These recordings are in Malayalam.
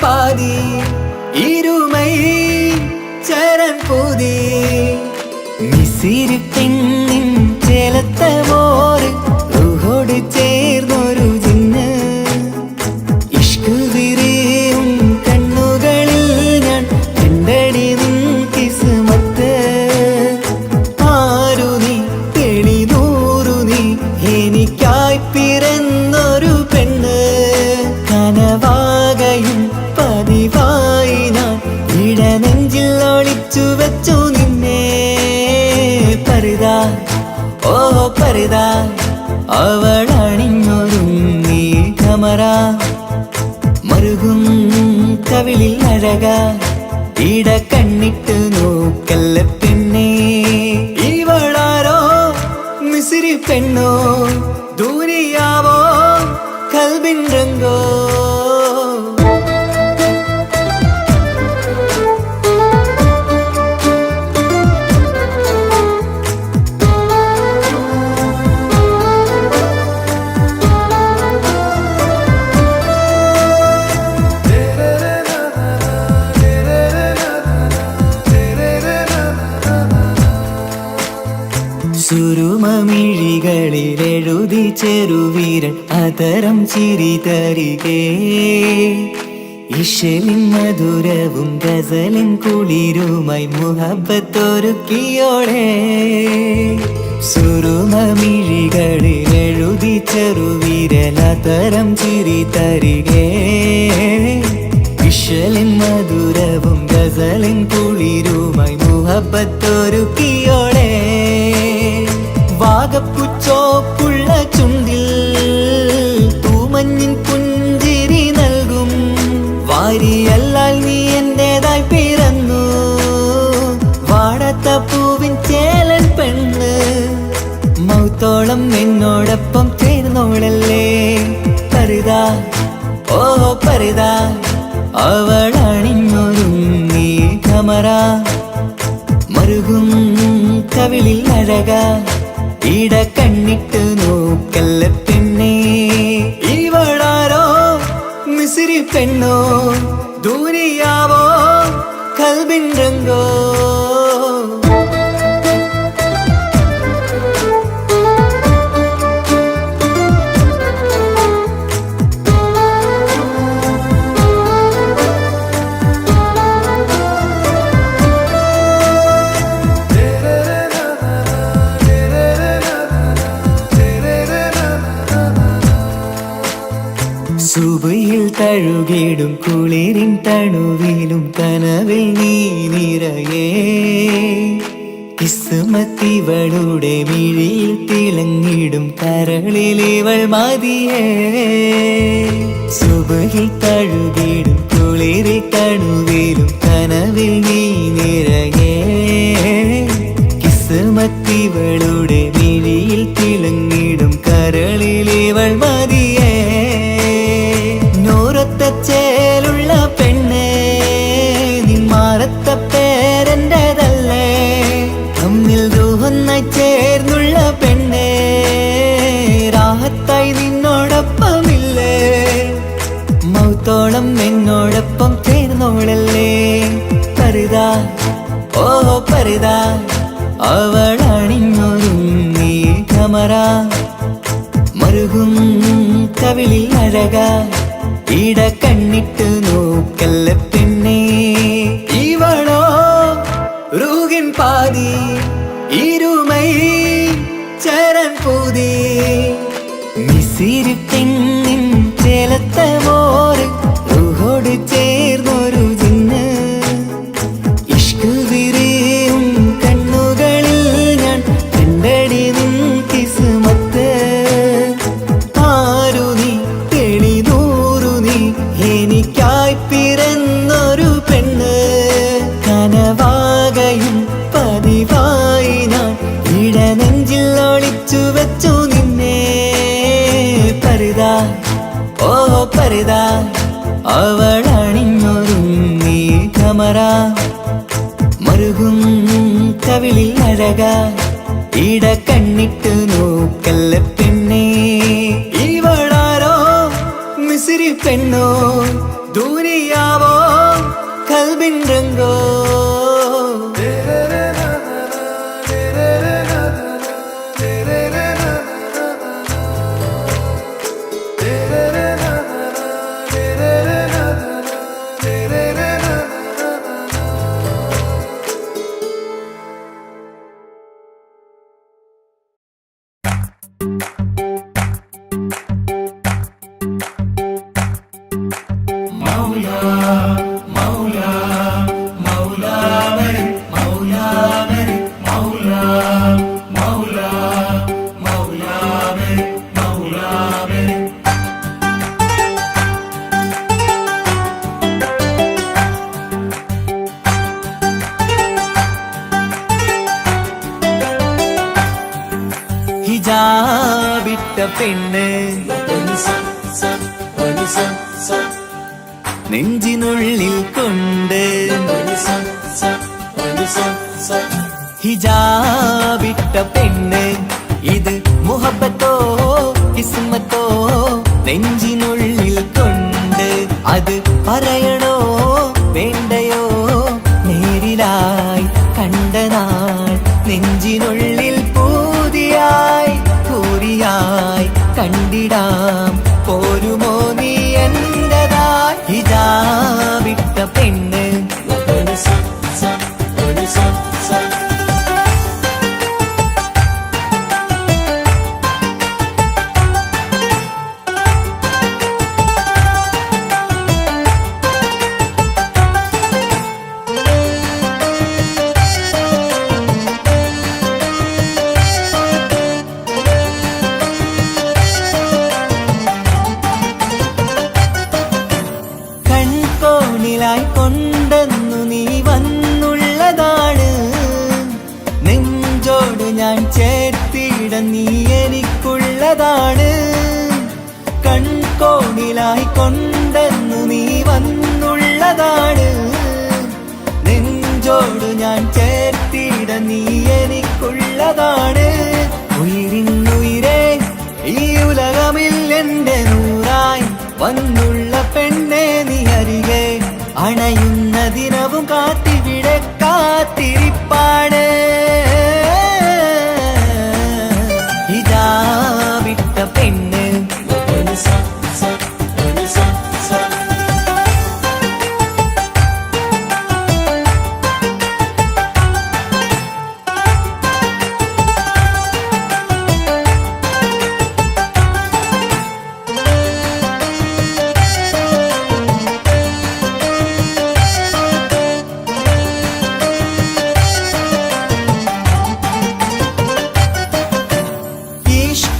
പാതി ഇരുമൈ ചരൻ പൂതി മിസിരി പെണ്ണിൻ ചേലത്ത മോറ് റൂഹോട് ചേർന്നൊരു ജിന്ന് ഇഷ്ക് വിരിയും കണ്ണുകളിൽ ഞാൻ കണ്ടടി നിൻ കിസ്മത്ത് ആരു നീ തെളിനൂറു നീ എനിക്കായി പിറന്നൊരു പെണ്ണ് കനവാകയും പതിവായി ഞാൻ ഇടനെഞ്ചിൽ ഒളിച്ചു വെച്ചു നിന്നെ പരിതാ ഓ പരിതാ അവളണിഞ്ഞൊരുങ്ങി കമറ മറുകും കവിളിൽ അഴക ഇട കണ്ണിട്ട് നോക്കല്ല പെണ്ണേ ഇവളാരോ മിസിരി പെണ്ണോ ദൂരിയാവോ കൽബിൻ രംഗോ സുരുമമിഴികളിലെഴുതി ചെറുവീരൻ അതരം ചിരി തരികേ ഇശലിൻ മധുരവും ഗസലിൻ കുളിരുമായി മുഹബത്തൊരുക്കിയോളെ സുരുമമിഴികളിലെഴുതി ചെറുവീരൻ അതരം ചിരി തരികേ ഇശലിൻ മധുരവും ഗസലിൻ കുളിരുമായി മുഹബത്തൊരുക്കിയോളെ വാഗപ്പുച്ചോപ്പുള്ള ചുണ്ടിൽ തൂമഞ്ഞിൻ പുഞ്ചിരി നൽകും വാരിയല്ലാൽ നീ എന്റേതായി പിറന്നു വാടാത്ത പൂവിൻ ചേലൻ പെണ്ണ് മൗത്തോളം എന്നോടൊപ്പം ചേർന്നോളല്ലേ പരിതാ ഓ പരിതാ അവളണിഞ്ഞൊരുങ്ങി കമറ മറുകും കവിളിൽ അഴക ഇട കണ്ണിട്ട് നോക്കല്ല പെണ്ണേ ഇവളാരോ മിസിരി പെണ്ണോ ദൂരിയാവോ കൽബിൻ രംഗോ സുബയിൽ തഴുകിടും കുളിരിൻ തണുവിലും കനവിൽ നീ നിറയേ കിസ്മത്തിവളുടെ മിഴിയിൽ തിളങ്ങിടും കരളിലിവൾ മതിയേ സുബയിൽ തഴുകിടും കുളിരിൻ തണുവിലും കനവിൽ നീ നിറയേ കിസ്മത്തിവളുടെ മിഴിയിൽ തിളങ്ങിടും കരളിലിവൾ മതിയേ ചേലുള്ള പെണ്ണേ നിന്മാറത്ത പേരെന്റേതല്ലേ തമ്മിൽ ദൂഹൊന്നായി ചേർന്നുള്ള പെണ്ണേ രാഹത്തായി നിന്നോടൊപ്പമില്ലേ മൗത്തോളം എന്നോടൊപ്പം ചേർന്നോളല്ലേ പരിതാ ഓ പരിതാ അവളണിഞ്ഞൊരുങ്ങി കമറ മറുകും കവിളിൽ അഴക ഇട കണ്ണിട്ട് നോക്കല്ല പെണ്ണേ ഇവളോ റൂഹിൻ പാതി ഇരുമൈ ചരൻ പൂതി മിസിരി പെണ്ണിൻ ചേലത്ത മോറ് റൂഹോട് ചേർന്നൊരു ജിന്ന് ഇഷ്ക് വിരിയും കണ്ണുകളിൽ ഞാൻ കണ്ടടി നിൻ കിസ്മത്ത് ആരു നീ തെളിനൂറു നീ എനിക്കായി പിറന്നൊരു പെണ്ണ് കനവാകയും പതിവായി ഞാൻ ഇടനെഞ്ചിൽ ഒളിച്ചു വെച്ചു നിന്നെ പരിതാ ഓ പരിതാ അവളണിഞ്ഞൊരുങ്ങി കമറ മറുകും കവിളിൽ അഴക ഇട കണ്ണിട്ട് നോക്കല്ല പെണ്ണേ ഇവളാരോ മിസിരി പെണ്ണോ ദൂരിയാവോ കൽബിൻ രംഗോ ഹിജാബിട്ട പെണ്ണ് നെഞ്ചിനുള്ളിൽ കൊണ്ട് ഹിജാബിട്ട പെണ്ണ് ഇത് മുഹബത്തോ കിസ്മത്തോ നെഞ്ചിനുള്ളിൽ കൊണ്ട് അത് പറയണോ വേണ്ടയോ നേരിലായി കണ്ട നാൾ നെഞ്ചിനുള്ളിൽ പൂതിയായി പൂരിയായി കണ്ടിടാം പോരുമോ നീ എന്റതായി ഹിജാബിട്ട പെണ്ണ് കൊണ്ടെന്നു നീ വന്നുള്ളതാണ് നെഞ്ചോട് ഞാൻ ചേർത്തിട നീ എനിക്കുള്ളതാണ് കൺകോണിലായി കൊണ്ടെന്നു നീ വന്നുള്ളതാണ് നെഞ്ചോട് ഞാൻ ചേർത്തിട നീ എനിക്കുള്ളതാണ് ഉയിരിന്നുയിരേ ഈ ഉലകമിൽ എന്റെ നൂറായി വന്നുള്ള പെണ്ണെ നീ അരികെ അണയുന്ന ദിനവും കാത്തിവിടെ കാത്തിരിപ്പാണ് ഹിജാബിട്ട പെണ്ണ്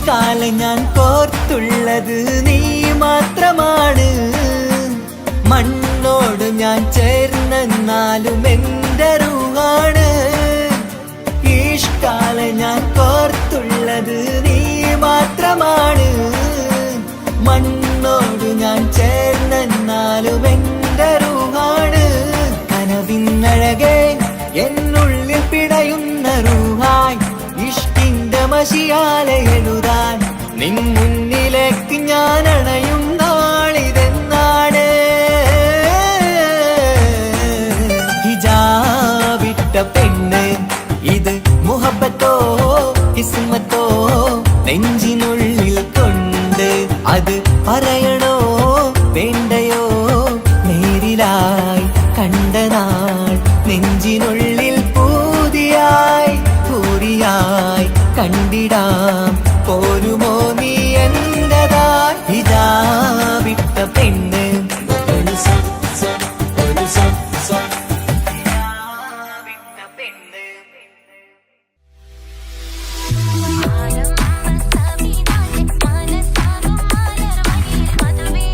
കാലം ഞാൻ കോർത്തുള്ളത് നീ മാത്രമാണ് മണ്ണോട് ഞാൻ ചേർന്നെന്നാലും എന്റെ റൂഹാണ് ഈഷ്കാലം ഞാൻ കോർത്തുള്ളത് നീ മാത്രമാണ് മണ്ണോട് ഞാൻ ചേർന്നെന്നാലും എന്റെ റൂഹാണ് കനവിന്നഴകെ എന്നുള്ളിൽ പിടയുന്ന റൂഹായി ഇഷ്കിന്റെ മഷിയാലെ എഴുതാൻ നിൻ മുന്നിലേക്ക് ഞാൻ അണയും നാളിതെന്നാണ് ഹിജാബിട്ട പെണ്ണ് ഇത് മുഹബത്തോ കിസ്മത്തോ നെഞ്ചിനുള്ളിൽ കൊണ്ട് അത് പറയണോ വേണ്ടയോ നേരിലായി കണ്ട നാൾ നെഞ്ചിനുള്ളിൽ പൂതിയായി പൂരിയായി കണ്ടിടാം പോരുമോ നീ എന്റതായി ഹിജാബിട്ട പെണ്ണ് മനസാകും മലർവഴിയിൽ മധുവേ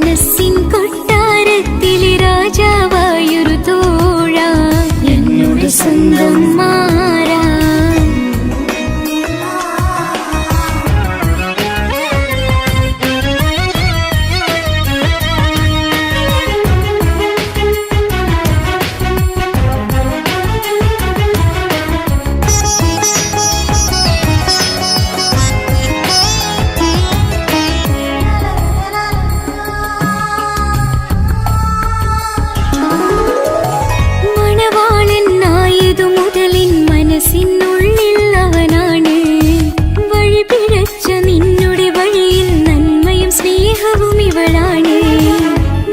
മനസ്സിൻ കൊട്ടാരത്തിലെ രാജാവായൊരു തോഴ എന്നോട് സ്വന്തം മാറാ. മനസ്സിനുള്ളിൽ അവനാണ് വഴി പിഴച്ച നിന്നുടെ വഴിയിൽ നന്മയും സ്നേഹവും ഇവളാണ്.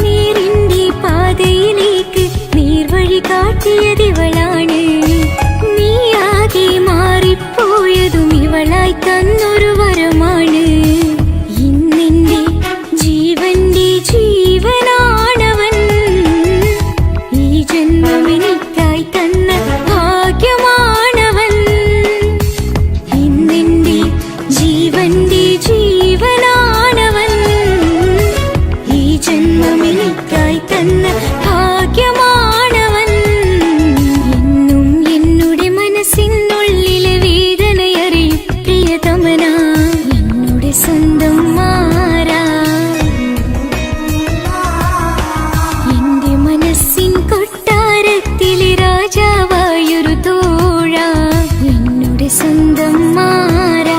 നേരിന്റെ പാതയിലേക്ക് നേർവഴി കാട്ടിയതിവളാണ്. നീയാകെ മാറിപ്പോയതും ഇവളായി തന്നൊരു വരമാണ്. ഇന്നെന്റെ ജീവന്റെ ജീവനാണവൻ. ഈ ജന്മം എനിക്കായി തന്ന ഭാഗ്യമാണ്. ജീവനാണവൻ. ഈ ജന്മമെനിക്കായി തന്ന ഭാഗ്യമാണവൻ. എന്നും എന്നുടെ മനസ്സിനുള്ളിലെ വേദനയറിയും പ്രിയതമന എന്നുടെ സ്വന്തം മാറാ. എന്റെ മനസ്സിൻ കൊട്ടാരത്തിലെ രാജാവായൊരു തോഴ എന്നുടെ സ്വന്തം മാറാ.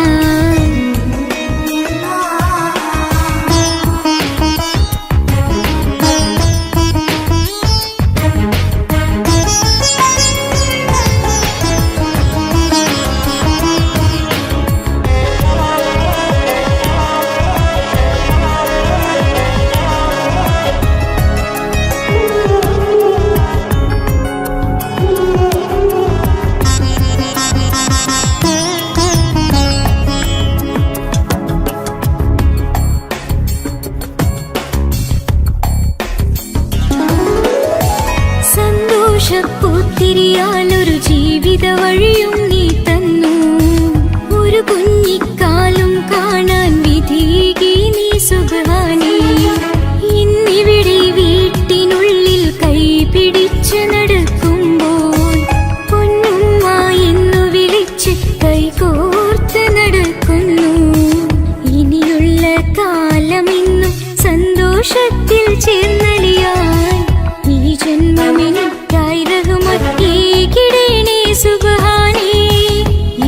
പൂത്തിരിയാലൊരു ജീവിത വഴിയും നീ തന്നു. ഒരു കുഞ്ഞിക്കാലും കാണാൻ വിധികി നീ സുബ്ഹാനേ. ഇന്നിവിടെ വീട്ടിനുള്ളിൽ കൈ പിടിച്ച് നടക്കുമ്പോൾ പൊന്നുമ്മ എന്നു വിളിച്ച് കൈകോർത്ത് നടക്കുന്നു. ഇനിയുള്ള കാലമെന്നും സന്തോഷത്തിൽ ചേർന്നലിയാൻ ഈ ജന്മമെനിക്കായി റഹ്മത്തേകിടേണേ സുബ്ഹാനേ.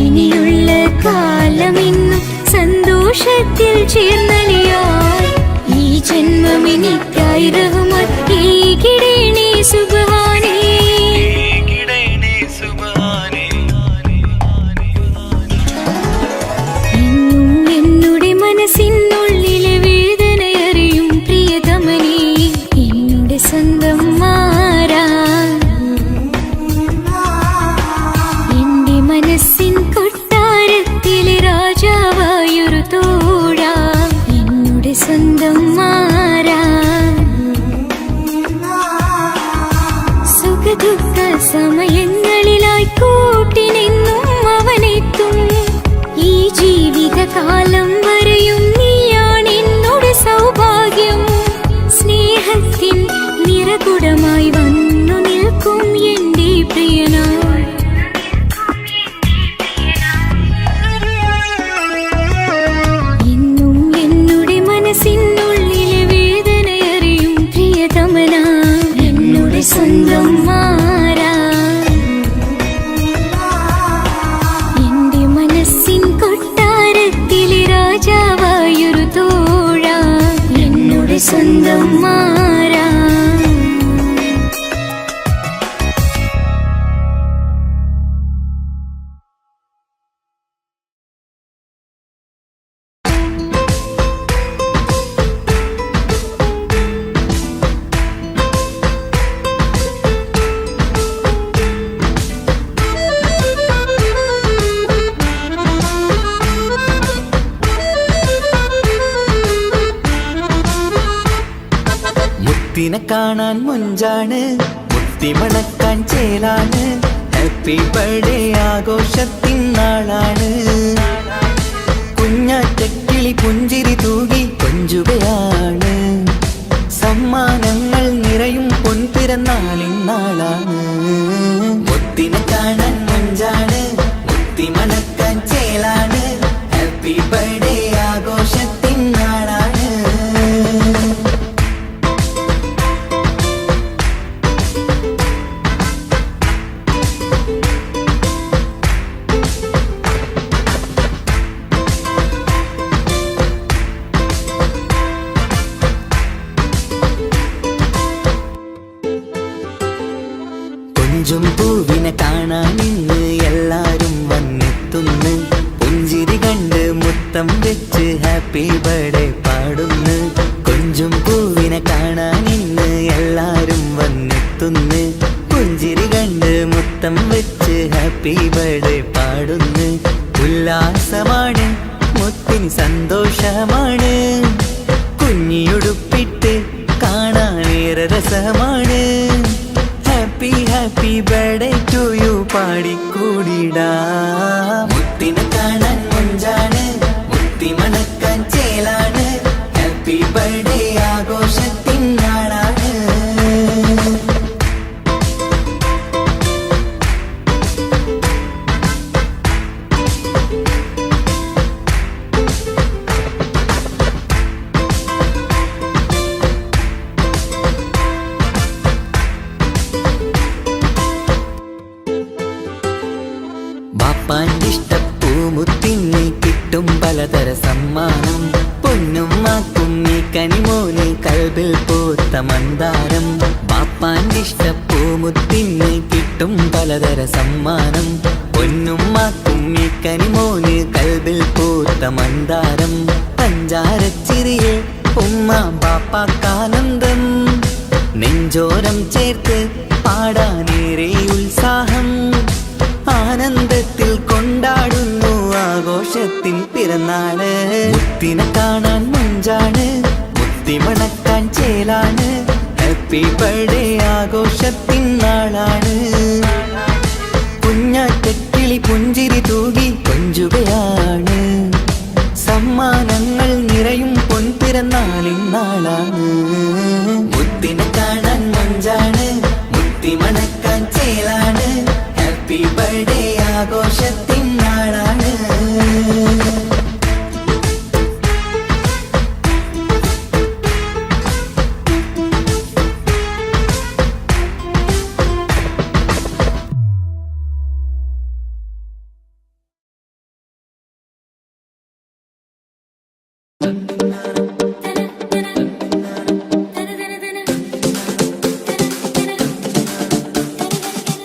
ഇനിയുള്ള കാലമെന്നും സന്തോഷത്തിൽ ചേർന്നലിയാൻ ഈ ജന്മമെനിക്കായി റഹ്മത്തേകിടേണേ സുബ്ഹാനേ. എന്നും എന്നുടെ മനസ്സിനുള്ളിലെ വേദനയറിയും പ്രിയതമനേ എന്നുടെ സ്വന്തം മാറാ. എന്റെ മനസ്സിൻ കൊട്ടാരത്തിലെ രാജാവായൊരു തോഴ എന്നുടെ സ്വന്തം മാറാ. സുഖദുഃഖ സമയങ്ങളിലായി കൂട്ടിനെന്നും അവനെത്തും. ഈ ജീവിതകാലം വരെയും നീയാണ് എന്നോട് സൗഭാഗ്യം. സ്നേഹത്തിൻ നിറകുടമായി വന്നു നിൽക്കും എന്റെ പ്രിയനാ. എന്നും എന്നുടെ മനസ്സിനുള്ളിലെ വേദനയറിയും പ്രിയതമന എന്നുടെ സ്വന്തം മാറാ. എന്റെ മനസ്സിൻ കൊട്ടാരത്തിലെ രാജാവായൊരു തോഴ എന്നുടെ സ്വന്തം മാറാ. മുത്തിനെ കാണാൻ മുഞ്ചാണ്, മുത്തിമണക്കാൻ ചേലാണ്. Happy birthday ആഘോഷത്തിൻ നാളാണ്. കുഞ്ഞാറ്റക്കിളി പുഞ്ചിരി തൂകി കൊഞ്ചുകയാണ്. പൊൻപിറന്നാളിന്നാളാണ്. മുത്തിനെ കാണാൻ മഞ്ചാണ്, മുത്തി മണക്കാൻ ചേലാണ്. Happy birthday ആഘോഷത്തിൻ നാളാണ്. കൊഞ്ചും പൂവിനെ കാണാൻ ഇന്ന് എല്ലാരും വന്നെത്തുന്നു. പുഞ്ചിരി കണ്ട് മുത്തം വെച്ച് ഹാപ്പി ബർത്ത്ഡേ പാടുന്നു. കൊഞ്ചും പൂവിനെ കാണാൻ ഇന്ന് എല്ലാരും വന്നെത്തുന്നു. പുഞ്ചിരി കണ്ട് മുത്തം വെച്ച് ഹാപ്പി ബർത്ത്ഡേ പാടുന്നു. ഉല്ലാസമാണ്, മുത്തിന് സന്തോഷമാണ്. കുഞ്ഞിയുടുപ്പിട്ട് കാണാനേറെ രസമാണ്. Happy happy birthday to you പാടിക്കൂടിടാ. മുത്തിനെ കാണാൻ മഞ്ചാണ്, മുത്തി മണക്കാൻ ചേലാണ്. Happy birthday ആഘോഷത്തിൻ നാളാണ്. ബാപ്പാന്റെ ഇഷ്ടപ്പൂമുത്തിന് കിട്ടും പലതര സമ്മാനം. പൊന്നും മാക്കും ഈ കനിമോന് കൽബിൽ പൂത്ത മന്ദാരം. ബാപ്പാന്റെ ഇഷ്ടപ്പൂമുത്തിന് കിട്ടും പലതര സമ്മാനം. പൊന്നും മാക്കും ഈ കനിമോന് കൽബിൽ പൂത്ത മന്ദാരം. പഞ്ചാരച്ചിരിയെ ഉമ്മ ബാപ്പാക്കാനന്ദം. നെഞ്ചോരം ചേർത്ത് പാടാനേറെ ഉത്സാഹം. ആനന്ദത്തിൽ കൊണ്ടാടുന്നു ആഘോഷത്തിൻ പിറന്നാള്. മുത്തിനെ കാണാൻ മഞ്ചാണ്, മുത്തി മണക്കാൻ ചേലാണ്. Happy birthday ആഘോഷത്തിൻ നാളാണ്. കുഞ്ഞാറ്റക്കിളി പുഞ്ചിരി തൂകി കൊഞ്ചുകയാണ്. സമ്മാനങ്ങൾ നിറയും പൊൻപിറന്നാളിൻ നാളാണ്. മുത്തിനെ കാണാൻ മഞ്ചാണ്, മുത്തി മണക്കാൻ ചേലാണ്. Happy birthday ആഘോഷത്തിൻ നാളാണ്.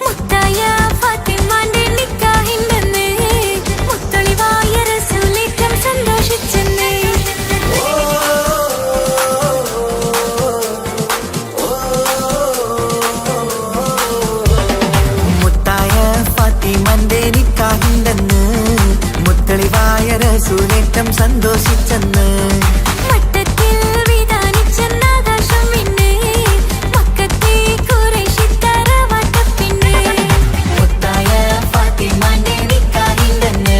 മുത്തായ ഫാത്തിമാന്റെ നിക്കാഹിന്റെന്ന് മുത്തൊളിവായ റസൂലേറ്റം സന്തോഷിച്ചെന്ന്. മുത്തായ ഫാത്തിമന്റെ നിക്കാഹിന്റെന്ന് മുത്തളിവായ റസൂലേറ്റം സന്തോഷിച്ചെന്ന്. മട്ടത്തിൽ വിധാനിച്ചെന്നാകാശം പിന്നെ മക്കത്തെ ഖുറൈശിത്താര വട്ടപ്പിന്നെ. മുത്തായ ഫാത്തിമന്റെ നിക്കാഹിന്റെന്ന്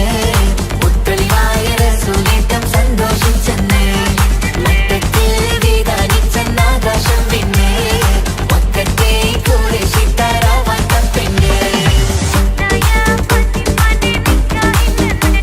മുത്തളിവായ റസൂലേറ്റം സന്തോഷിച്ചെന്ന്. മട്ടത്തിൽ വിധാനിച്ചെന്നാകാശം പിന്നെ മക്കത്തെ ഖുറൈശിത്താര വട്ടപ്പിന്നെ. മുത്തായ ഫാത്തിമാന്റെ നിക്കാഹിന്റെന്ന്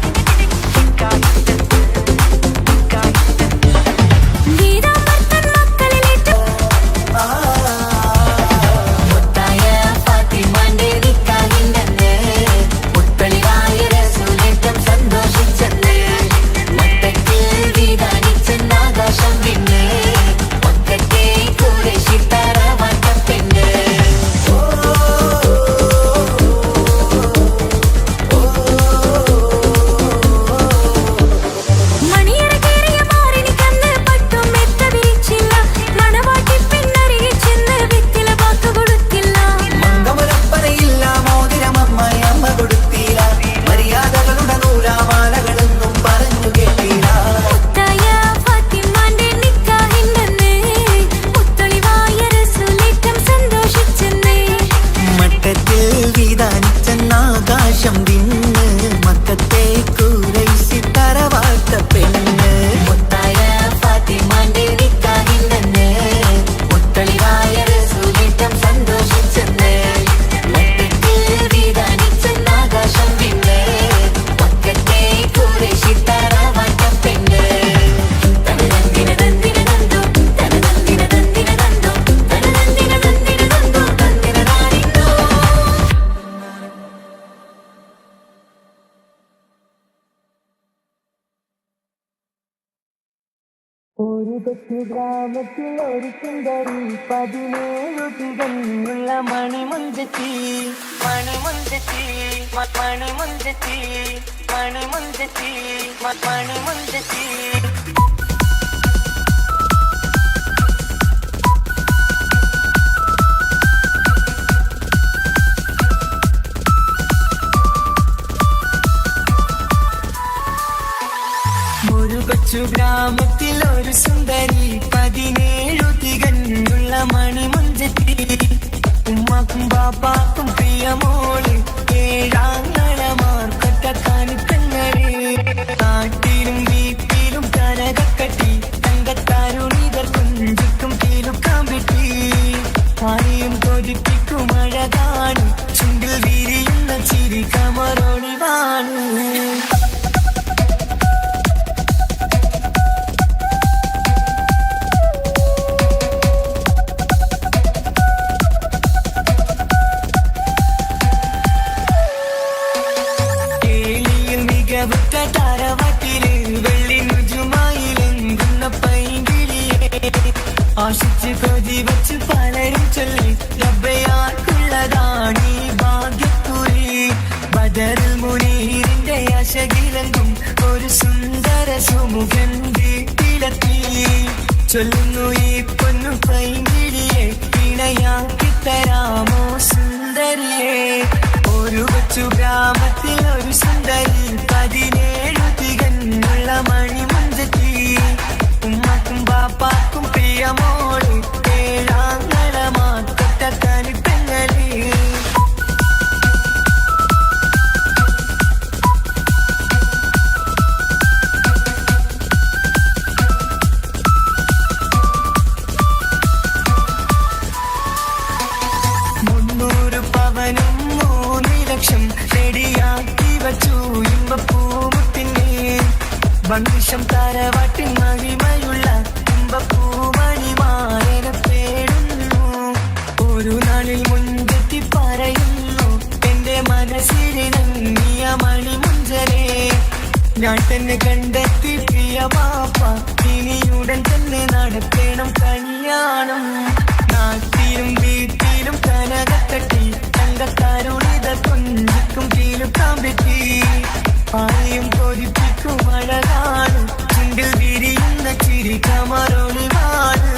കൊച്ചു ഗ്രാമത്തിൽ ഒരു സുന്ദരി 17 തികഞ്ഞുള്ള മണിമുഞ്ചത്തി മണിമുഞ്ചത്തി മണിമുഞ്ചത്തി മണിമുഞ്ചത്തി മണിമുഞ്ചത്തി കൊച്ചു ഗ്രാമത്തിൽ ഒരു സുന്ദരി 17 തികഞ്ഞുള്ള മണിമുഞ്ചത്തി ഉമ്മാക്കും ബാപ്പാക്കും പ്രിയമോള് 7 കണിക്കങ്ങളെ നാട്ടിലും വീട്ടിലും കനകക്കട്ടി തങ്കത്താരുണിതർ കുഞ്ചിക്കും കീലുക്കാൻ വിട്ടി ആരെയും കൊതിപ്പിക്കും അഴകാണ് ചുണ്ടിൽ വിരിയുന്ന ചിരി കമറൊളിവാണ് താരവട്ടില് വെള്ളി നുജുമായിലെങ്കുന്ന പൈങ്കിളിയെ ആശിച്ച് കൊതി വച്ച് പലരും ചൊല്ലി റബ്ബയാർക്കുള്ളതാണീ ഭാഗ്യക്കുറി ബദറുൽ മുനീറിന്റെ അശകിലെങ്കും ഒരു സുന്ദര സുമുഖൻ വീട്ടിലെത്തി ചൊല്ലുന്നു ഈ പൊന്നു പൈങ്കിളിയെ ഇണയാക്കി തരാമോ സുന്ദരിയെ ഒരു കൊച്ചു ഗ്രാമത്തിൽ ഒരു സുന്ദരി 17 തികഞ്ഞുള്ള മണിമുഞ്ചത്തി ഉമ്മാക്കും ബാപ്പാക്കും പ്രിയമോള് 7 കണിക്കങ്ങളെ പവനും 3 ലക്ഷം റെഡിയാക്കി വച്ചു ഇമ്പപ്പൂമുട്ടിനെ വംശം താരവാട്ടിൻ മഹിമയുള്ള ഇമ്പപ്പൂമണിമാരനെ തേടുന്നു ഒരു നാളിൽ മുൻപെത്തി പറയുന്നു എന്റെ മനസ്സിലിണങ്ങിയ മണിമുഞ്ചനെ ഞാൻ തന്നെ കണ്ടെത്തി പ്രിയ പാപ്പ ഇനിയുടൻ തന്നെ നടത്തണം കല്യാണം നാട്ടിലും വീട്ടിലും കനകക്കട്ടി തങ്കത്താരുണിത കുഞ്ചിക്കും കീലുക്കാൻ പറ്റി ആരെയും കൊതിപ്പിക്കും അഴകാണ് ചുണ്ടിൽ വിരിയുന്ന ചിരി കമറൊളിവാണ്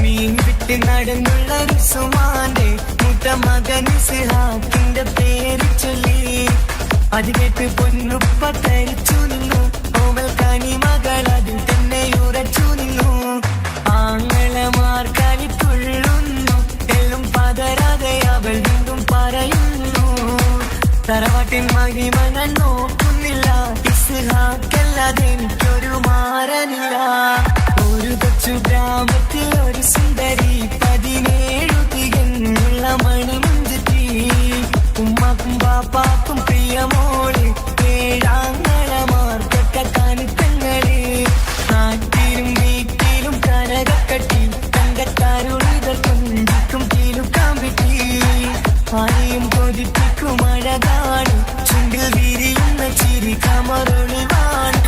മീൻ വിട്ട് നടന്നുള്ള സുമാന്റെ മുത്ത മകൻ സിഹാക്കിന്റെ പേര് ചൊല്ലി അത് കേട്ട് പൊന്നുപ്പ തരിച്ചു നിന്നു ഓമൽ കനി മകൾ അതിൽ തന്നെ ഉറച്ചു നിന്നു ആങ്ങളമാർ കനി തുള്ളുന്നു എല്ലും പതരാതെ അവൾ വീണ്ടും പറയുന്നു തറവാട്ടിൻ മഹിമ ഞാൻ നോക്കുന്നില്ല ഇസ്ഹാക്കല്ലാതെ എനിക്കൊരു മാറനില്ല ഒരു കൊച്ചു ഗ്രാമത്തിൽ ഒരു സുന്ദരി 17 തികഞ്ഞുള്ള മണിമുഞ്ചത്തി ഉമ്മാക്കും ബാപ്പാക്കും പ്രിയമോള് 7 കണിക്കങ്ങളെ നാട്ടിലും വീട്ടിലും കനകക്കട്ടി തങ്കത്താരുണിതർ കുഞ്ചിക്കും കീലുക്കാൻ വിട്ടി ആരെയും കൊതിപ്പിക്കും അഴകാണ് ചുണ്ടിൽ വിരിയുന്ന ചിരി കമറൊളിവാണ്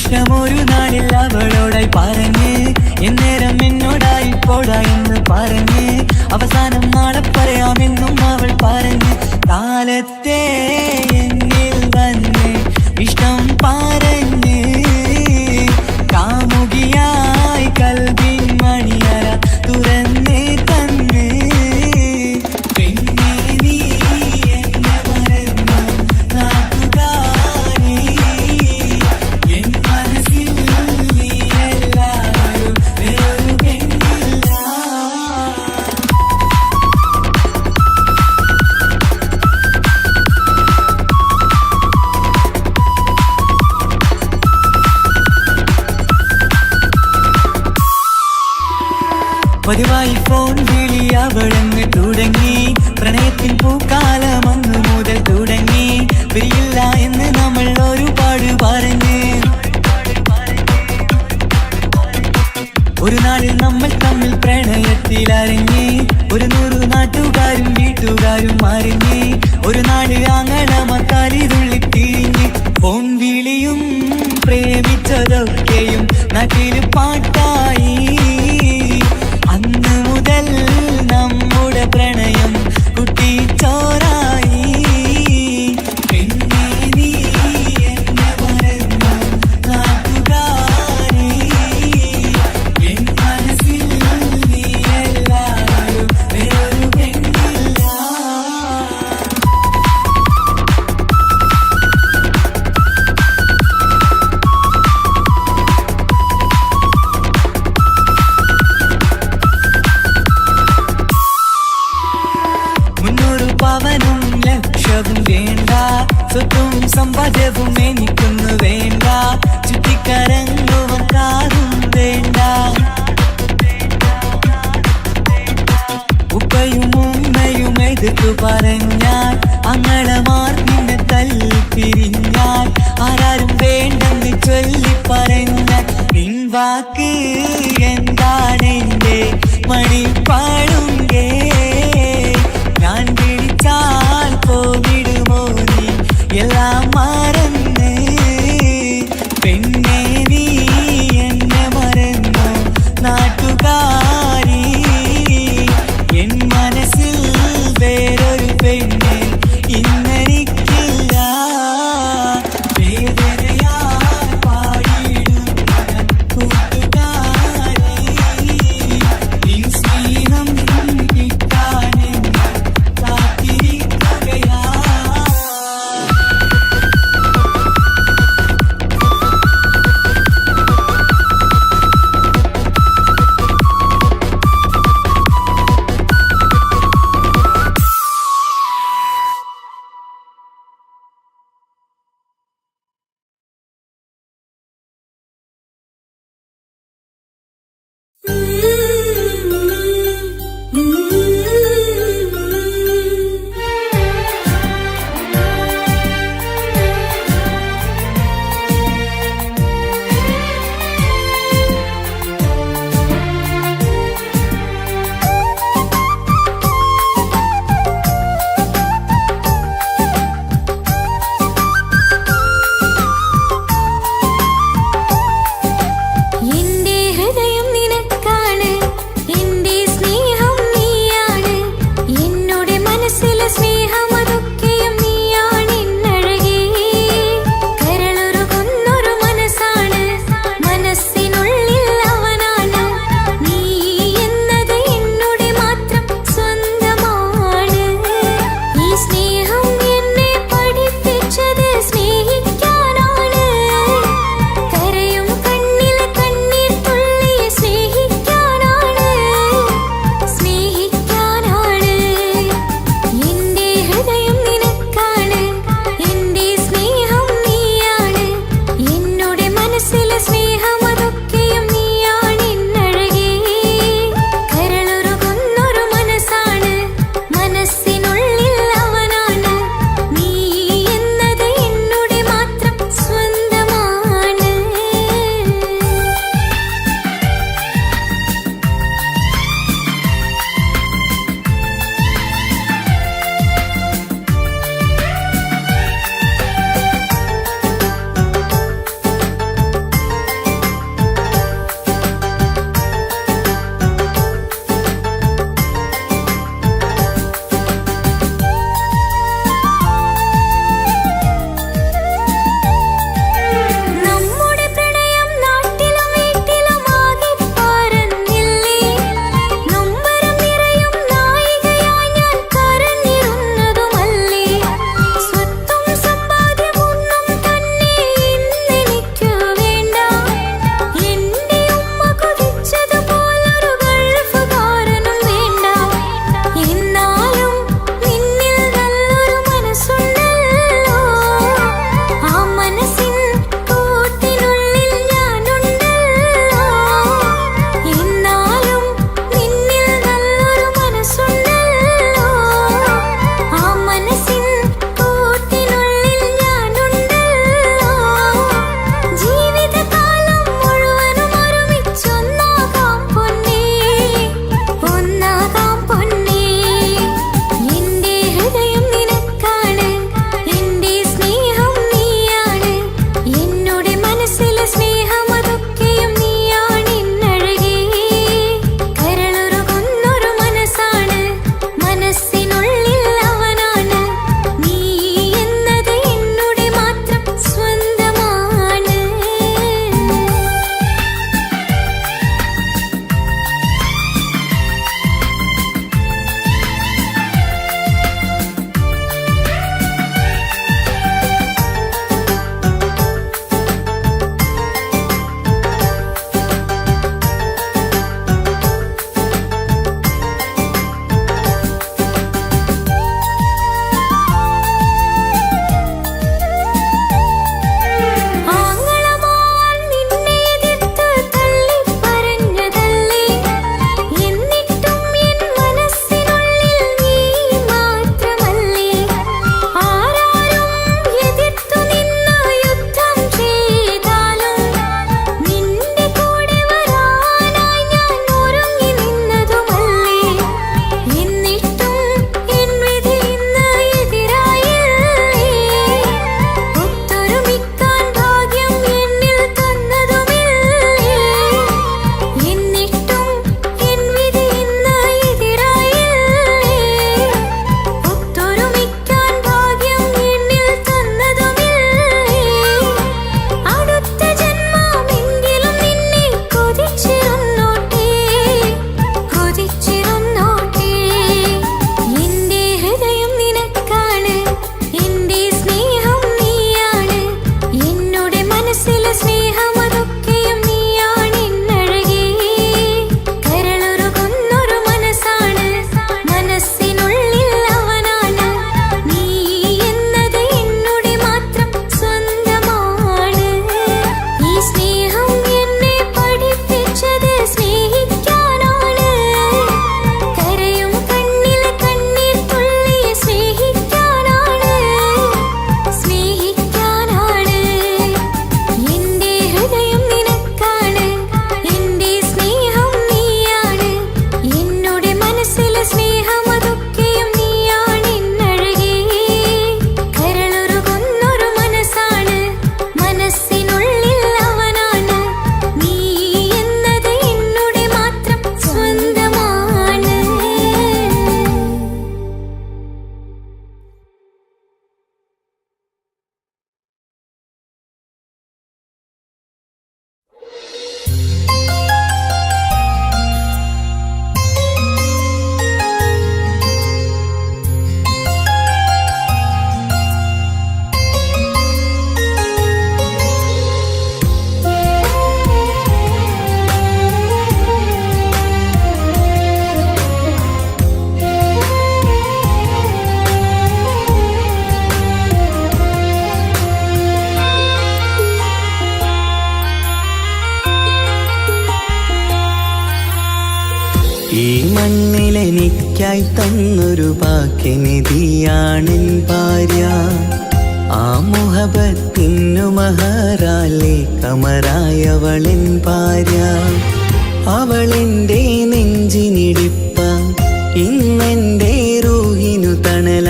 ഇഷ്ടമൊരു നാളിൽ അവളോടായി പറഞ്ഞ് എന്നേരം എന്നോടായി പോടാ എന്ന് പറഞ്ഞ് അവസാനം നാളെ പറയാമെന്നും അവൾ പറഞ്ഞ് കാലത്തെ എന്നിൽ വന്ന് ഇഷ്ടം പറഞ്ഞ് കാമുകിയായി കൽവിൻ മണിയറ തുറന്ന് തന്ന് പിന്നെ നീ എന്നെ മറന്നു നാട്ടുകാരി എൻ മനസ്സിൽ നീ എല്ലാവരും വേറൊരു പെണ്ണില്ല. പതിവായി ഫോൺ വിളി അവളങ്ങ് തുടങ്ങി പ്രണയത്തിൻ പൂക്കാലം അന്ന് മുതൽ തുടങ്ങി പിരിയില്ല എന്ന് നമ്മൾ ഒരുപാട് പറഞ്ഞ് ഒരു നാളിൽ നമ്മൾ തമ്മിൽ പ്രണയത്തിൽ അറിഞ്ഞ് 100 നാട്ടുകാരും വീട്ടുകാരും അറിഞ്ഞ് ഒരു നാട് ആങ്ങളമക്കാലിതുള്ളി തിരിഞ്ഞ് ഫോൺ വിളിയും പ്രേമിച്ചതൊക്കെയും നാട്ടിൽ പാട്ടായി അന്ന് മുതൽ നമ്മുടെ പ്രണയം കുട്ടിച്ചോറായി പിന്നെ നീ എന്നെ മറന്നു നാട്ടുകാരി എൻ മനസ്സിൽ നീ എല്ലാവരും വേറൊരു പെണ്ണില്ല. പവനും ലക്ഷവും വേണ്ട സ്വത്തും സമ്പാദ്യവും എനിക്കൊന്നു വേണ്ട ചുറ്റിക്കറങ്ങുവാൻ കാറും വേണ്ട ഉപ്പയും ഉമ്മയും എതിർത്തു പറഞ്ഞാൽ അങ്ങളമാർ നിന്നെ തല്ലിപ്പിരിഞ്ഞാൽ ആരാരും വേണ്ടെന്ന് ചൊല്ലി പറഞ്ഞാൽ നിൻ വാക്ക് എന്താണെന്റെ മണിപ്പാടുങ്കേ ഞാൻ വിളിച്ചാൽ പോവിടുമോ നീ എല്ലാം മറന്ന് പെണ്ണെ നീ എന്നെ മറന്നു നാട്ടുകാരി എൻ മനസ്സിൽ വേറൊരു പെണ്ണ് ഇന്നെനിക്കില്ല വേദനയാൽ പാടിയിടുന്ന കൂട്ടുകാരി നിൻ സ്നേഹം എനിക്കായി തന്നൊരു ഭാഗ്യനിധിയാണെൻ ഭാര്യ. ആ മുഹബത്തിനു മഹറാലെ കമറായവളെൻ ഭാര്യ. അവളെൻ്റെ നെഞ്ചിനിടിപ്പ, ഇന്നെൻ്റെ റൂഹിനു തണല.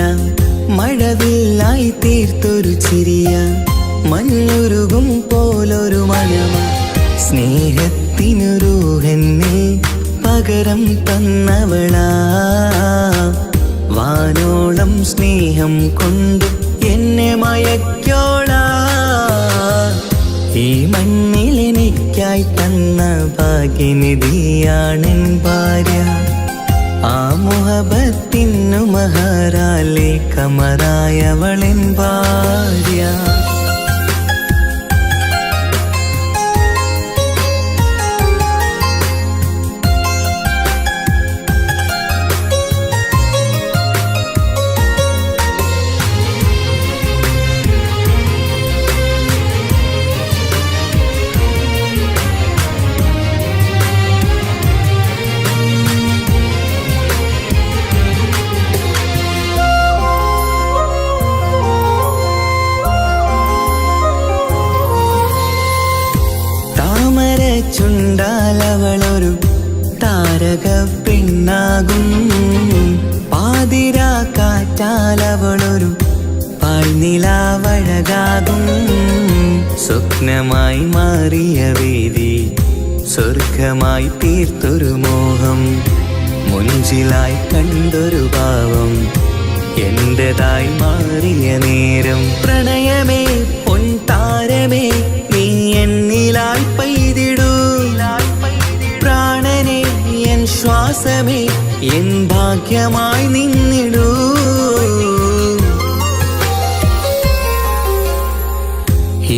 മഴവില്ലായി തീർത്തൊരു ചിരിയ, മഞ്ഞുരുകും പോലൊരു മനമ. സ്നേഹത്തിനു റൂഹെന്നെ പകരം തന്നവളാ. വാനോളം സ്നേഹം കൊണ്ട് എന്നെ മയക്കോളാ. ഈ മണ്ണിൽ എനിക്കായി തന്ന ഭാഗ്യനിധിയാണെൻ ഭാര്യ. ആ മുഹബത്തിനു മഹറാലെ കമറായവളെൻ ഭാര്യ. ചുണ്ടാലവളൊരു താരക പെണ്ണാകും. പാതിരാ കാറ്റാലവളൊരു പാൽനിലാവഴകാകും. സ്വപ്നമായി മാറിയ വേദി സ്വർഗമായി തീർത്തൊരു മോഹം. മുഞ്ചിലായി കണ്ടൊരു ഭാവം എന്റേതായി മാറിയ നേരം. പ്രണയമേ പൊൻതാരമേ നീ എന്നിലായി പെയ്തിടൂ. പ്രാണനെ എൻ ശ്വാസമേ എൻ ഭാഗ്യമായി നിന്നിടൂ.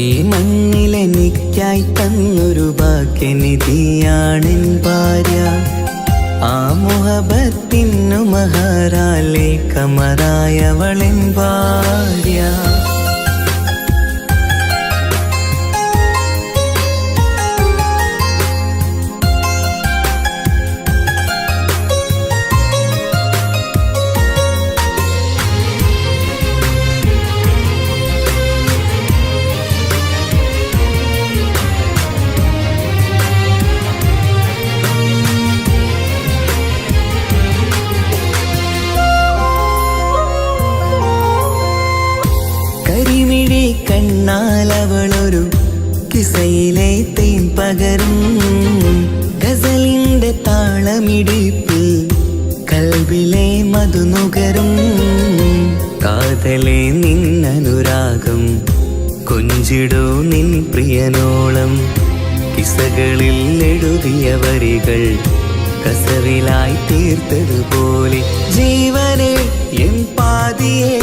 ഈ മണ്ണിൽ എനിക്കായി തന്നൊരു ഭാഗ്യനിധിയാണെൻ ഭാര്യ. ആ മുഹബത്തിനു മഹറാലെ കമറായവളെൻ ഭാര്യ. കണ്ണാലവളൊരു കിസയിലെ തേൻ പകരും. ഗസലിന്റെ താളമിടിപ്പിൽ കൽബിലെ മധുനുകരും. കാതലെ നിന്നനുരാഗം കൊഞ്ചിടൂ നിൻ പ്രിയനോളം. കിസകളിൽ എഴുതിയ വരികൾ കസവിലായി തീർത്തതുപോലെ. ജീവനെ എൻ പാതിയെ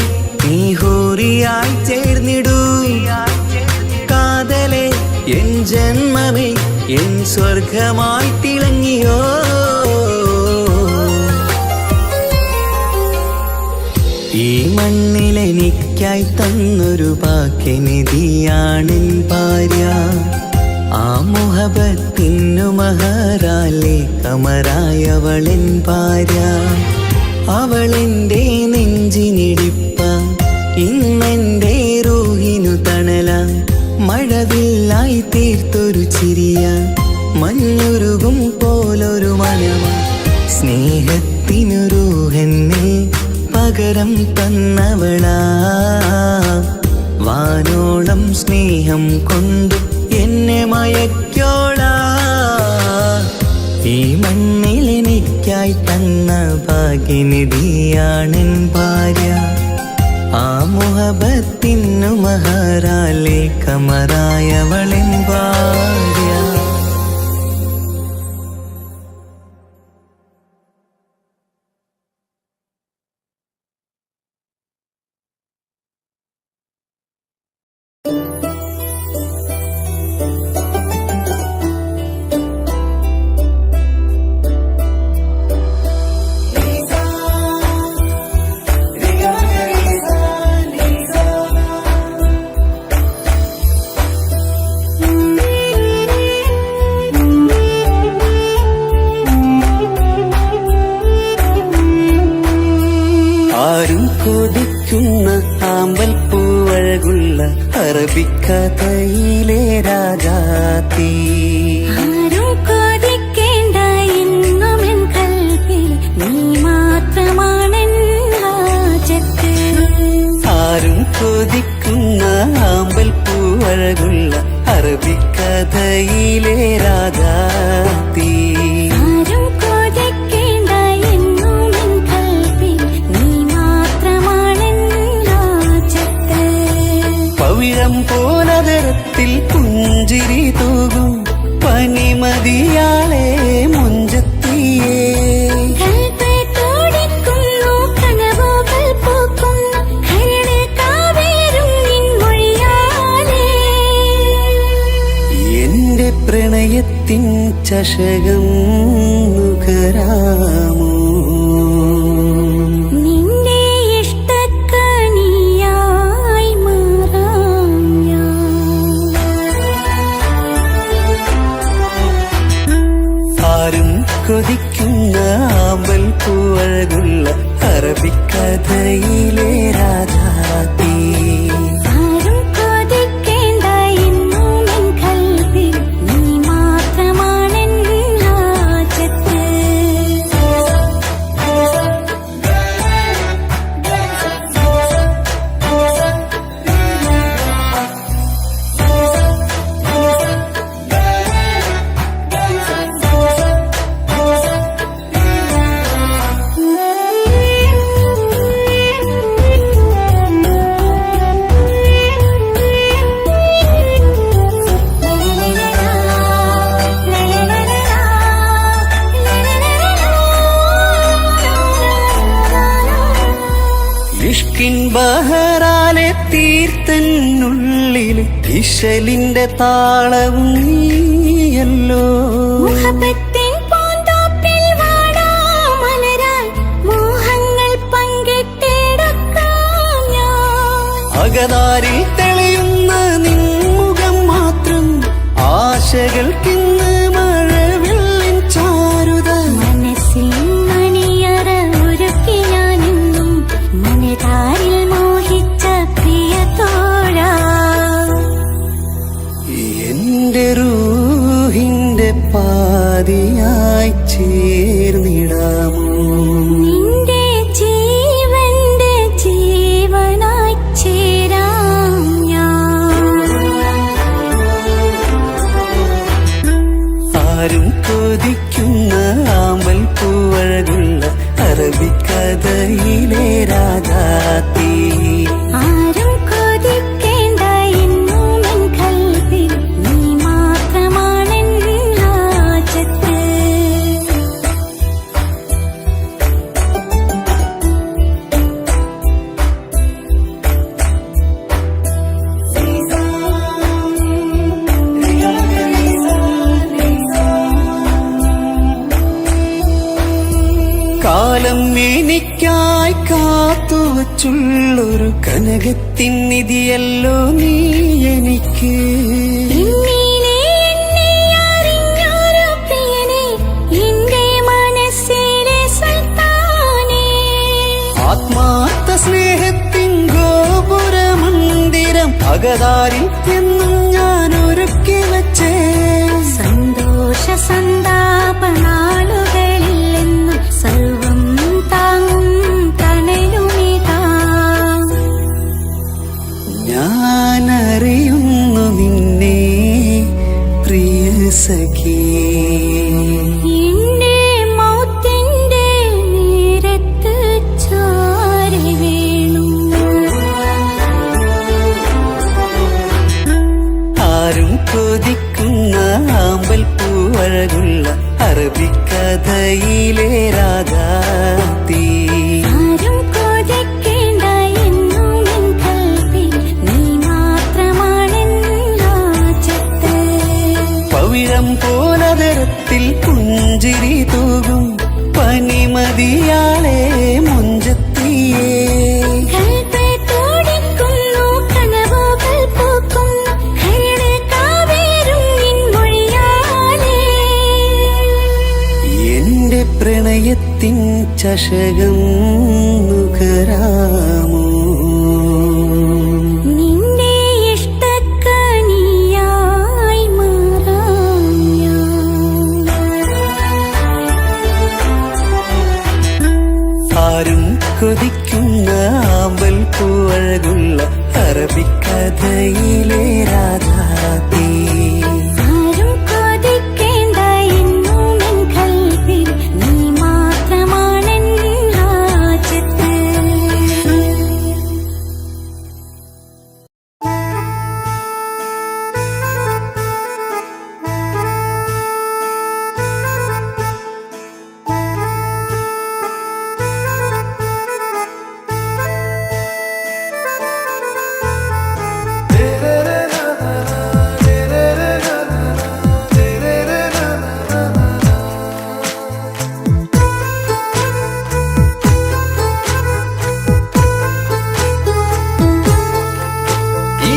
നീ ഹൂറിയായി ചേർന്നിടൂ. കാതലെ എൻ ജന്മമേ എൻ സ്വർഗമായി തിളങ്ങിയോ. ഈ മണ്ണിൽ എനിക്കായി തന്നൊരു ഭാഗ്യനിധിയാണെൻ ഭാര്യ. ആ മുഹബത്തിനു മഹറാലെ കമറായവളെൻ ഭാര്യ. അവളെൻ്റെ നെഞ്ചിനിടിപ്പ, ഇന്നെൻ്റെ റൂഹിനു തണല. മഴവില്ലായി തീർത്തൊരു ചിരിയ, മഞ്ഞുരുകും പോലൊരു മനമ. സ്നേഹത്തിനു റൂഹെന്നെ പകരം തന്നവളാ. വാനോളം സ്നേഹം കൊണ്ട് എന്നെ മയക്കോളാ. ഈ മണ്ണിൽ എനിക്കായി തന്ന ഭാഗ്യനിധിയാണെൻ ഭാര്യ. ആ മുഹബത്തിനു മഹറാലെ കമറായവളെൻ ഭാര്യ. ആമ്പൽ പൂവഴകുള്ള അറബിക്കഥയിലെ രാജാത്തി. ആരും കൊതിക്കേണ്ട എന്നുമെൻ കൽവിൽ നീ മാത്രമാണെൻ ഹാജത്ത്. ആരും കൊതിക്കുന്ന ആമ്പൽ പൂവഴകുള്ള അറബിക്കഥയിലെ രാജാത്തി. ആരും കൊതിക്കേണ്ട എന്നുമെൻ കൽവിൽ നീ മാത്രമാണെൻ ഹാജത്ത്. പവിഴം പോലതരത്തിൽ പുഞ്ചിരി തൂകും പനിമതിയാളെ മുഞ്ചത്തിയേ. കൽബ് തുടിക്കുന്നു കനവുകൾ പൂക്കുന്നു കരട് കാവേരും നിൻ മൊഴിയാലേ. എന്റെ പ്രണയത്തിൻ ചഷകം നുകരാമോ? നിന്റെ ഇഷ്ടക്കനിയായി മാറാം ഞാൻ. ആരും കൊതിക്കുന്ന ആമ്പൽ പൂവഴകുള്ള അറബിക്കഥയിലെ രാജാത്തി. ആരും കൊതിക്കേണ്ട എന്നുമെൻ കൽവിൽ നീ മാത്രമാണെൻ ഹാജത്ത്. ഇഷ്കിൻ ബഹറാലെ തീർത്തന്നുള്ളിൽ ഇശലിന്റെ താളവും നീയല്ലോ. മുഹബത്തിൻ പൂന്തോപ്പിൽ വാടാമലരായി മോഹങ്ങൾ പങ്കിട്ടെടുക്കാം ഞാൻ. അകതാരിൽ തെളിയുന്ന നിൻമുഖം മാത്രം ആശകൾക്കിന്ന് മഴവില്ലിൻ ചാരുത. മനസ്സിൻ മണിയറ ഒരുക്കി ഞാനെന്നും മനതാരിൽ മോഹിച്ച പ്രിയതോഴാ. എന്റെ റൂഹിന്റെ പാതിയായി ചേർന്നിടാമോ? നിന്റെ ജീവന്റെ ജീവനായി ചേരാം ഞാൻ. ആരും കൊതിക്കുന്ന ആമ്പൽ പൂവഴകുള്ള അറബിക്കഥയിലെ രാജാത്തി. ആരും കൊതിക്കേണ്ട എന്നുമെൻ കൽവിൽ നീ മാത്രമാണെൻ ഹാജത്ത്. കാലം എനിക്കായി കാത്തുവച്ചുള്ളൊരു കനകത്തിൻ നിധിയല്ലോ നീ എനിക്ക്. എന്നിലെ എന്നെ അറിഞ്ഞൊരു പ്രിയനെ എന്റെ മനസ്സിലെ സുൽത്താനേ. ആത്മാർത്ഥ സ്നേഹത്തിൻ ഗോപുരമന്ദിരം അകതാരിൽ എന്നും ഞാൻ ഒരുക്കി വച്ചേ. സന്തോഷ സന്താപ നാളുകളിൽ എന്നും സർവം താങ്ങും തണലുമിതാ. ഞാനറിയുന്നു നിന്നെ പ്രിയ സഖി. എന്റെ മൗത്തിന്റെ നേരത്ത് ചാരി വീണു. ആരും കൊതിക്കുന്ന ആമ്പൽ പൂവഴകുള്ള അറബിക്കഥയിലെ രാജാത്തി. ആരും കൊതിക്കേണ്ട എന്നുമെൻ കൽവിൽ നീ മാത്രമാണെൻ ഹാജത്ത്. പവിഴം പോലതരത്തിൽ പുഞ്ചിരി തൂകും പനിമതിയാളെ മുഞ്ചത്തിയേ. കൽബ് തുടിക്കുന്നു കനവുകൾ പൂക്കുന്നു കരട് കാവേരും നിൻ മൊഴിയാലേ. എന്റെ പ്രണയത്തിൻ ചഷകം നുകരാമോ? അഴകുള്ള അറബിക്കഥയിലെ രാധാതീ. ആരും കൊതിക്കേണ്ട എന്നും എൻ കൽബിൽ നീ മാത്രമാണെൻ ഹാജത്ത്.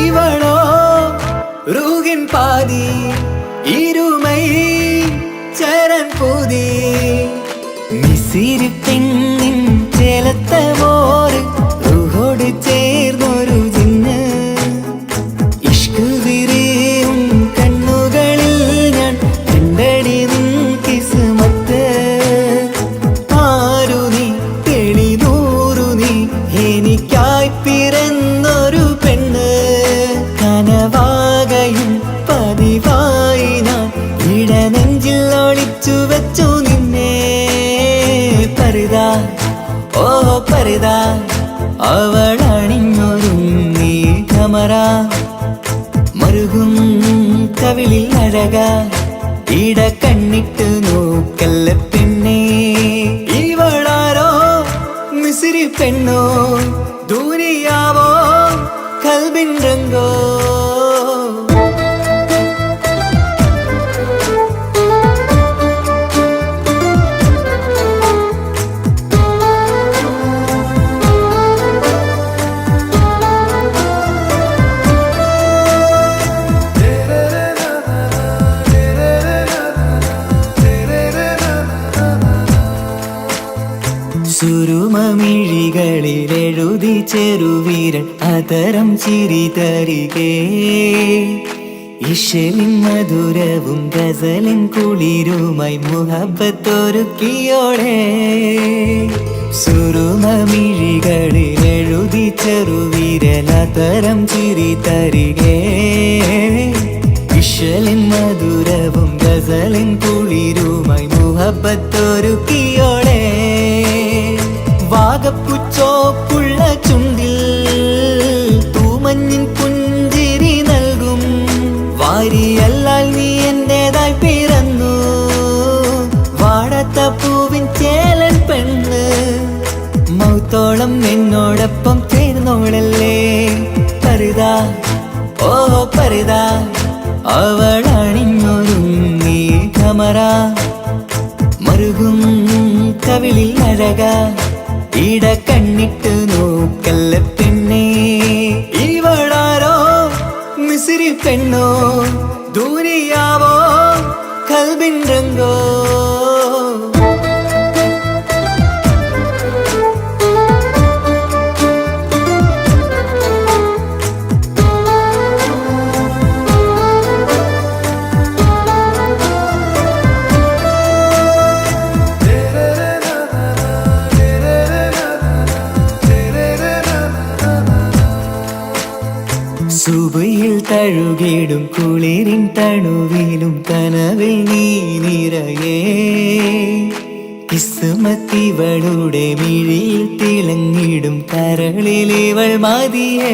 இவளோ ரூகின் பாதி இருமை சரண் பூதி മിസിരി പെണ്ണിൻ ചേലത്ത മോര് റൂഹോട് ചേർന്നൊരു ജിന്ന് ഇഷ്ക് വിരിയും കണ്ണുകളിൽ ഞാൻ കണ്ടടി നിൻ കിസ്മത്ത്. ആരു നീ തെളിനൂറു നീ എനിക്കായി പിറന്നൊരു പെണ്ണ്. കനവാകയും പതിവായി ഞാൻ ഇടനെഞ്ചിൽ ഒളിച്ചു വെച്ചു നിന്നെ. പരിതാ ഓ പരിതാ അവളണിഞ്ഞൊരുങ്ങി കമറ മറുകും കവിളിൽ അഴക ഇട കണ്ണിട്ട് നോക്കല്ല പെണ്ണേ. ഇവളാരോ മിസിരി പെണ്ണോ ദൂരിയാവോ കൽബിൻ രംഗോ. സുരുമമിഴികളിൽ എഴുതി ചെറുവീരൻ അതരം ചിരി തരികേ. ഇശലിൻ മധുരവും ഗസലിൻ കുളിരുമായി മുഹബത്തൊരുക്കിയോടെ. സുരുമമിഴികളിൽ എഴുതി ചെറുവീരൻ അതരം ചിരി തരികേ. ഇശലിൻ മധുരവും ഗസലിൻ കുളിരുമായി മുഹബത്തൊരുക്കിയോടെ. വാഗപ്പുച്ചോപ്പുള്ള ചുണ്ടിൽ തൂമഞ്ഞിൻ പുഞ്ചിരി നൽകും. വാരിയല്ലാൽ നീ എന്റേതായി പിറന്നു വാടത്ത പൂവിൻ ചേലൻ പെണ്ണ്. മൗത്തോളം എന്നോടൊപ്പം ചേർന്നോളല്ലേ പരിതാ ഓ പരിതാ അവളണിഞ്ഞൊരുങ്ങി കമറ മറുകും കവിളിൽ അഴക ഇട കണ്ണിട്ട് നോക്കല്ല പെണ്ണേ. ഇവളാരോ മിസിരി പെണ്ണോ ദൂരിയാവോ കൽബിൻ രംഗോ. സുബയിൽ തഴുകിടും കുളിരിൻ തണുവിലും കനവിൽ നീ നിറയേ. കിസ്മത്തിവളുടെ മിഴിയിൽ തിളങ്ങിടും കരളിലിവൾ മതിയേ.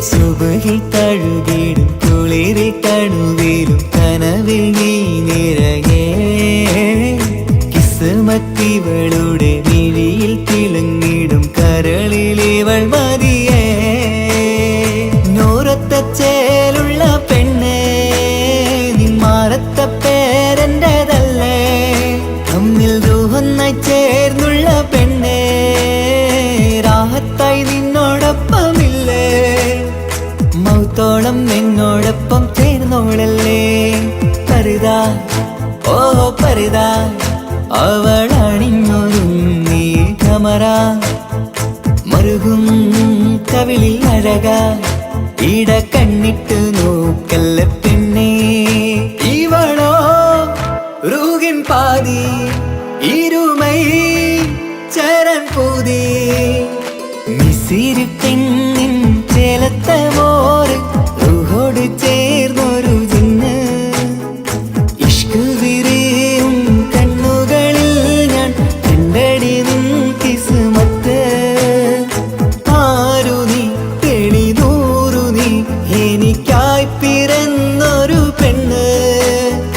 സുബയിൽ തഴുകിടും കുളിരിൻ തണുവിലും കനവിൽ നീ നിറയേ. കിസ്മത്തിവളുടെ മിഴിയിൽ തിളങ്ങിടും കരളിലിവൾ മതിയേ. ചേലുള്ള പെണ്ണേ നിന്മാറത്ത പേരെൻ്റെതല്ലേ. തമ്മിൽ ദൂഹൊന്നായി ചേർന്നുള്ള പെണ്ണേ രാഹത്തായി നിന്നോടൊപ്പമില്ലേ. മൗത്തോളം എന്നോടൊപ്പം ചേർന്നോളല്ലേ പരിതാ ഓ പരിതാ അവളണിഞ്ഞൊരുങ്ങി കമറ മറുകും കവിളിൽ അഴക ഇട കണ്ണിട്ട് നോക്കല്ല പെണ്ണേ. ഇവളോ റൂഹിൻ പാതി ഇരുമൈ ചരൺ പൂതി മിസിരി മിസിരി പെണ്ണിൻ ചേലത്തെ മോര് റൂഹോട് ചേർന്നൊരു ജിന്ന് ഇഷ്ക് വിരിയും കണ്ണുകളിൽ ഞാൻ കണ്ടടി നിൻ കിസ്മത്ത് ആരു നീ തെളിനൂറു നീ എനിക്കായി പിറന്നൊരു പെണ്ണ്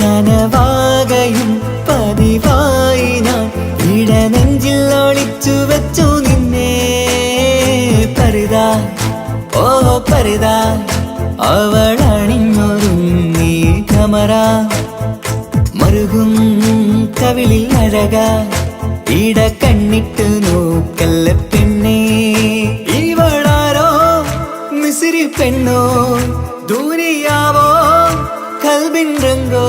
കനവാകയും പതിവായി ഞാൻ ഇടനെഞ്ചിൽ ഒളിച്ചു വെച്ചു നിന്നെ പരിതാ ഓ പരിതാ അവളണിഞ്ഞൊരുങ്ങി കമറ മറുകും കവിളിൽ അഴക ഇട കണ്ണിട്ട് നോക്കല്ല പെണ്ണേ ഇവളാരോ മിസിരി പെണ്ണോ ദൂരിയാവോ കൽബിൻ രംഗോ